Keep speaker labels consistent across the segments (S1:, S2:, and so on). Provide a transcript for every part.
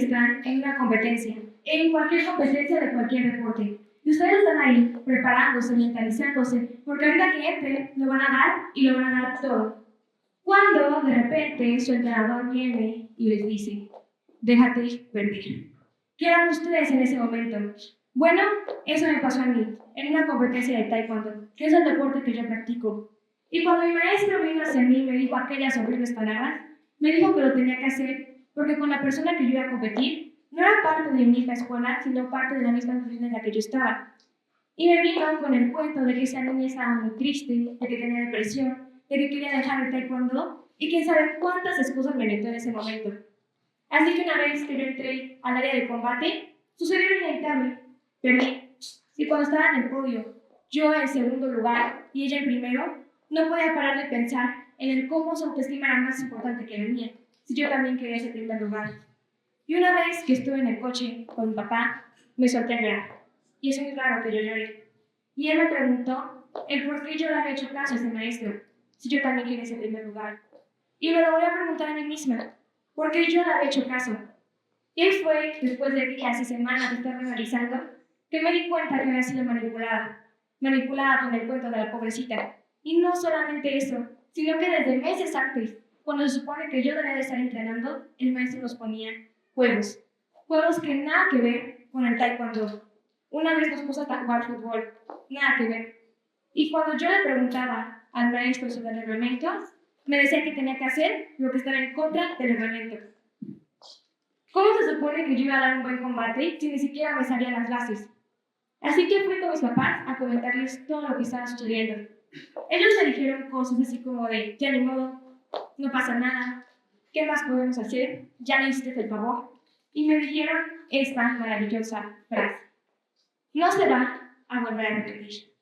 S1: están en una competencia, en cualquier competencia de cualquier deporte. Y ustedes están ahí preparándose, mentalizándose, porque ahorita que entren lo van a dar y lo van a dar todo. Cuando de repente su entrenador viene y les dice, déjate perder. ¿Qué harán ustedes en ese momento? Bueno, eso me pasó a mí, en una competencia de taekwondo, que es el deporte que yo practico. Y cuando mi maestro vino hacia mí y me dijo aquellas horribles palabras, me dijo que lo tenía que hacer porque con la persona que yo iba a competir no era parte de mi misma escuela, sino parte de la misma institución en la que yo estaba. Y me vino con el cuento de que esa niña estaba muy triste, de que tenía depresión, de que quería dejar el taekwondo y quién sabe cuántas excusas me inventó en ese momento. Así que una vez que yo entré al área de combate, sucedió lo inevitable. Perdí. Y cuando estaba en el podio, yo en segundo lugar y ella en primero, no podía parar de pensar en el cómo su autoestima era más importante que la mía, si yo también quería ese primer lugar. Y una vez que estuve en el coche con mi papá, me solté a llorar. Y es muy raro que yo llore. Y él me preguntó el por qué yo le había hecho caso a ese maestro, si yo también quería ese primer lugar. Y me lo voy a preguntar a mí misma, ¿por qué yo le había hecho caso? Y fue después de días y semanas de estar analizando que me di cuenta que había sido manipulada con el cuento de la pobrecita. Y no solamente eso, sino que desde meses antes, cuando se supone que yo debía de estar entrenando, el maestro nos ponía juegos que nada que ver con el taekwondo. Una vez nos puso a jugar fútbol, nada que ver. Y cuando yo le preguntaba al maestro sobre el reglamento, me decía que tenía que hacer lo que estaba en contra del reglamento. ¿Cómo se supone que yo iba a dar un buen combate si ni siquiera me sabían las bases? Así que fui con mis papás a comentarles todo lo que estaba sucediendo. Ellos me dijeron cosas así como de, ya ni modo, no pasa nada, ¿qué más podemos hacer? Ya le hiciste el favor. Y me dijeron esta maravillosa frase: no se va a volver a repetir.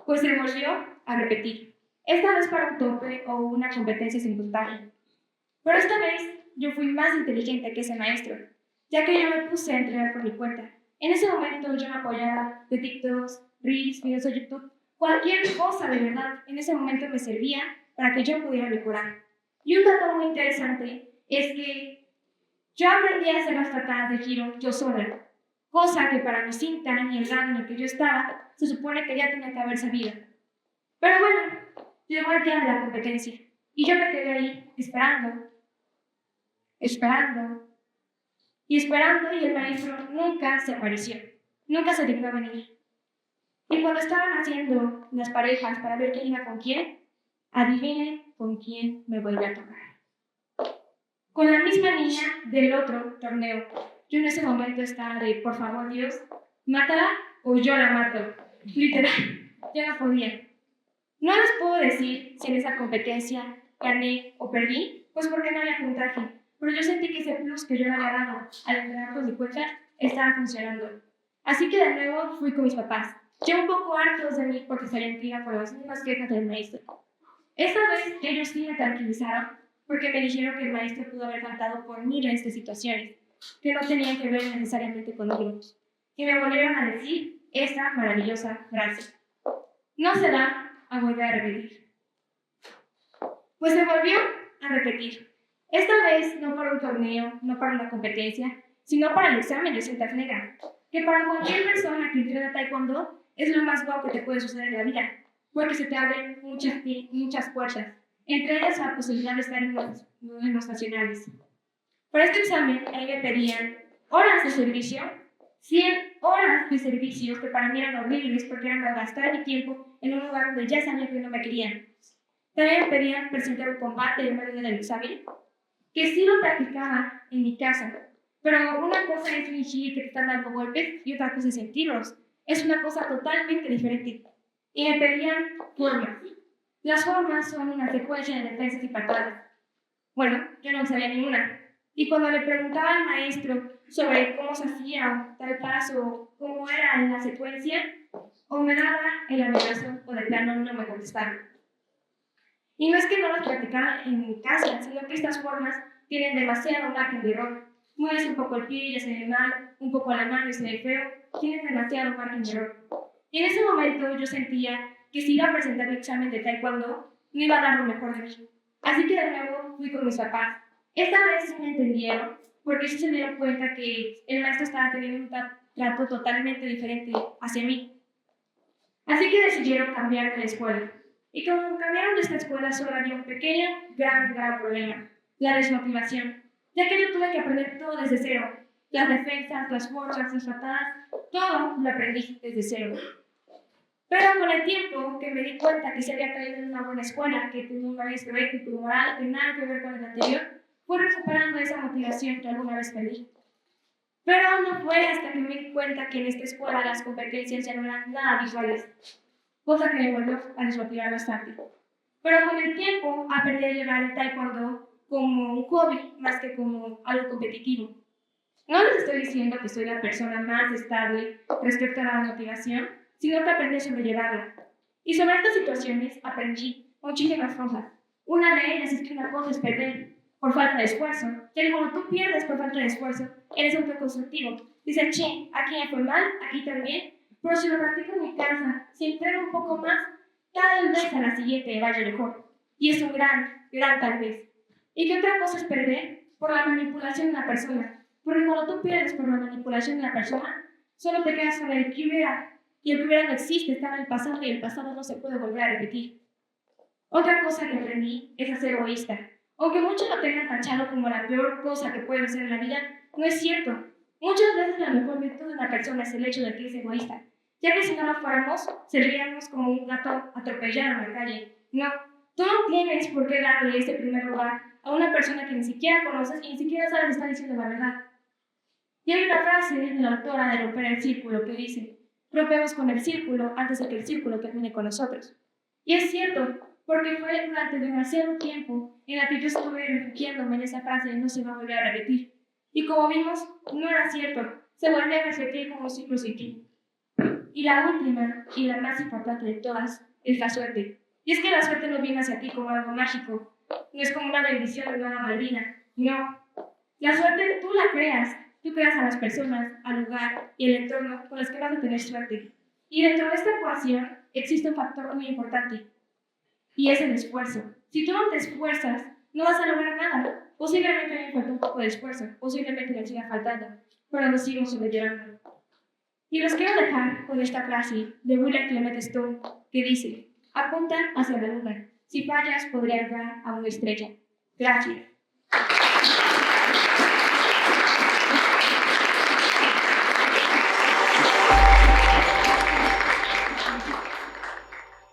S1: Pues se volvió a repetir. Esta vez para un tope o una competencia sin puntaje. Pero esta vez yo fui más inteligente que ese maestro, ya que yo me puse a entrenar por mi cuenta. En ese momento yo me apoyaba de TikToks, Reels, videos de YouTube, cualquier cosa de verdad. En ese momento me servía para que yo pudiera mejorar. Y un dato muy interesante es que yo aprendí a hacer las patadas de giro yo sola, cosa que para mi cinta y el grado en el que yo estaba, se supone que ya tenía que haber sabido. Pero bueno, llegó el día de la competencia y yo me quedé ahí esperando y el maestro nunca se apareció, nunca se dignó a venir. Y cuando estaban haciendo las parejas para ver quién iba con quién, adivinen con quién me volvió a tocar. Con la misma niña del otro torneo. Yo en ese momento estaba de, por favor Dios, mátala o yo la mato. Literal, ya no podía. No les puedo decir si en esa competencia gané o perdí, pues porque no había puntaje. Pero yo sentí que ese plus que yo le había dado al entrenar por mi cuenta estaba funcionando. Así que de nuevo fui con mis papás, ya un poco hartos de mí porque salía en tira por las mismas quejas del maestro. Esta vez ellos sí me tranquilizaron porque me dijeron que el maestro pudo haber faltado por miles de situaciones que no tenían que ver necesariamente conmigo. Y me volvieron a decir esta maravillosa frase: no se va a volver a repetir. Pues se volvió a repetir. Esta vez no para un torneo, no para una competencia, sino para el examen de cintas negras, que para cualquier persona que entrena taekwondo es lo más guau que te puede suceder en la vida, porque se te abren muchas puertas, entre ellas la posibilidad de estar en los nacionales. Para este examen, ahí me pedían horas de servicio, 100 horas de servicio, que para mí eran horribles porque eran gastar mi tiempo en un lugar donde ya sabía que no me querían. También me pedían presentar un combate en medio del examen, que sí lo practicaba en mi casa, pero una cosa es fingir que te están dando golpes y otra cosa es sentirlos. Es una cosa totalmente diferente. Y me pedían formas. Las formas son una secuencia de defensas y patadas. Bueno, yo no sabía ninguna. Y cuando le preguntaba al maestro sobre cómo se hacía tal paso, cómo era la secuencia, o me daba el abrazo o de plano no me contestaba. Y no es que no las practicara en mi casa, sino que estas formas tienen demasiado margen de error. Mueves un poco el pie y ya se ve mal, un poco la mano y se ve feo, tienen demasiado margen de error. Y en ese momento yo sentía que si iba a presentar mi examen de taekwondo, no iba a dar lo mejor de mí. Así que de nuevo fui con mis papás. Esta vez sí me entendieron porque sí se dieron cuenta que el maestro estaba teniendo un trato totalmente diferente hacia mí. Así que decidieron cambiar de escuela. Y como cambiaron de esta escuela, solo había un pequeño, gran problema: la desmotivación, ya que yo tuve que aprender todo desde cero. Las defensas, las formas, las patadas, todo lo aprendí desde cero. Pero con el tiempo que me di cuenta que se había caído en una buena escuela, que tenía un maestro ético y moral que nada que ver con el anterior, fui recuperando esa motivación que alguna vez perdí. Pero no fue hasta que me di cuenta que en esta escuela las competencias ya no eran nada visuales, cosa que me volvió a desmotivar bastante. Pero con el tiempo aprendí a llevar el taekwondo como un hobby más que como algo competitivo. No les estoy diciendo que soy la persona más estable respecto a la motivación, sino que aprendí a sobrellevarla. Y sobre estas situaciones aprendí muchísimas cosas. Una de ellas es que una cosa es perder por falta de esfuerzo, ya que cuando tú pierdes por falta de esfuerzo, eres autoconstructivo. Dices, che, aquí me fue mal, aquí también, pero si lo practico en mi casa, si entreno un poco más, tal vez a la siguiente vaya mejor. Y es un gran tal vez. ¿Y qué otra cosa es perder? Por la manipulación de una persona. Porque cuando tú pierdes por la manipulación de una persona, solo te quedas con el que hubiera. Y el que hubiera no existe, está en el pasado y el pasado no se puede volver a repetir. Otra cosa que aprendí es a ser egoísta. Aunque muchos lo tengan tachado como la peor cosa que puedes hacer en la vida, no es cierto. Muchas veces la mejor virtud de una persona es el hecho de que es egoísta, ya que si no lo fuéramos, seríamos como un gato atropellado en la calle. No, tú no tienes por qué darle ese primer lugar a una persona que ni siquiera conoces y ni siquiera sabes si está diciendo la verdad. Y hay una frase de la autora de Romper el Círculo que dice: rompemos con el círculo antes de que el círculo termine con nosotros. Y es cierto, porque fue durante demasiado tiempo en la que yo estuve refugiándome en esa frase de no se va a volver a repetir. Y como vimos, no era cierto, se volvió a repetir como un ciclo sin fin. Y la última, y la más importante de todas, es la suerte. Y es que la suerte no viene hacia ti como algo mágico, no es como una bendición de una madrina, no. La suerte tú la creas. Tú creas a las personas, al lugar y el entorno con los que vas a tener suerte. Y dentro de esta ecuación existe un factor muy importante, y es el esfuerzo. Si tú no te esfuerzas, no vas a lograr nada. Posiblemente me falta un poco de esfuerzo, posiblemente me siga faltando, pero lo sigo sobrellevando. Y los quiero dejar con esta frase de William Clement Stone que dice: apunta hacia la luna. Si fallas, podrías dar a una estrella. Gracias.